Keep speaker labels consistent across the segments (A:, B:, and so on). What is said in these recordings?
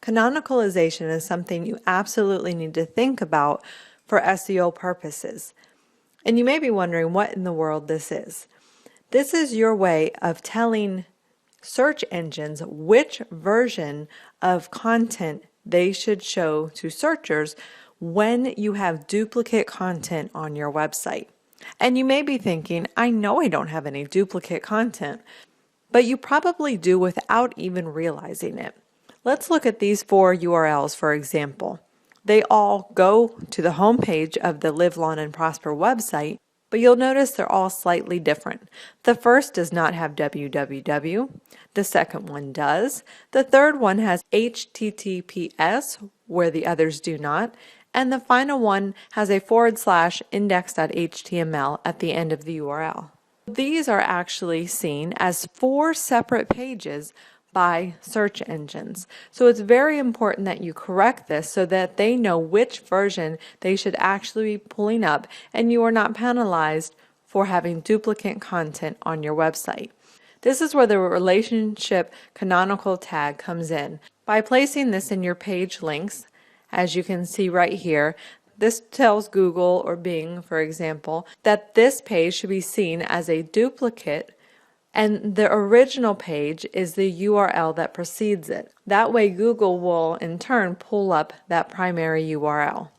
A: Canonicalization is something you absolutely need to think about for SEO purposes. And you may be wondering what in the world this is. This is your way of telling search engines which version of content they should show to searchers when you have duplicate content on your website. And you may be thinking, I know I don't have any duplicate content, but you probably do without even realizing it. Let's look at these 4 URLs for example. They all go to the homepage of the Live Long and Prosper website, but you'll notice they're all slightly different. The first does not have www. The second one does. The third one has HTTPS, where the others do not. And the final one has a / index.html at the end of the URL. These are actually seen as 4 separate pages by search engines. So it's very important that you correct this so that they know which version they should actually be pulling up and you are not penalized for having duplicate content on your website. This is where the relationship canonical tag comes in. By placing this in your page links, as you can see right here, this tells Google or Bing, for example, that this page should be seen as a duplicate and the original page is the URL that precedes it. That way Google will in turn pull up that primary URL.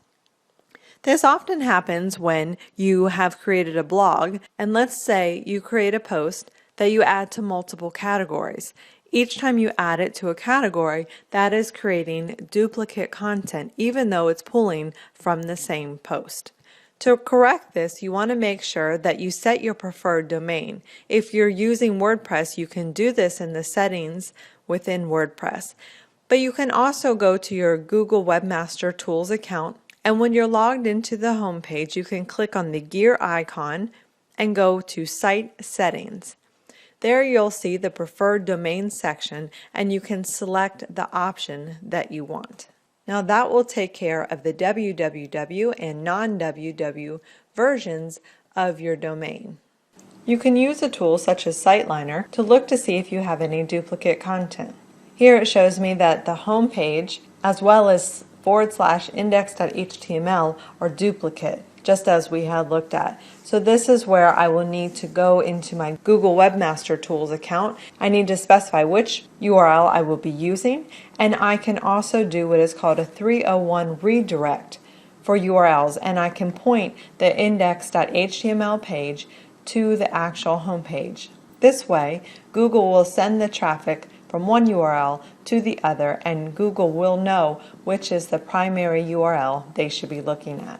A: This often happens when you have created a blog and let's say you create a post that you add to multiple categories. Each time you add it to a category, that is creating duplicate content even though it's pulling from the same post. To correct this, you want to make sure that you set your preferred domain. If you're using WordPress, you can do this in the settings within WordPress. But you can also go to your Google Webmaster Tools account, and when you're logged into the home page, you can click on the gear icon and go to Site Settings. There you'll see the preferred domain section and you can select the option that you want. Now that will take care of the www and non-www versions of your domain. You can use a tool such as SiteLiner to look to see if you have any duplicate content. Here it shows me that the home page as well as / index.html are duplicate, just as we had looked at. So this is where I will need to go into my Google Webmaster Tools account. I need to specify which URL I will be using, and I can also do what is called a 301 redirect for URLs, and I can point the index.html page to the actual home page. This way, Google will send the traffic from one URL to the other, and Google will know which is the primary URL they should be looking at.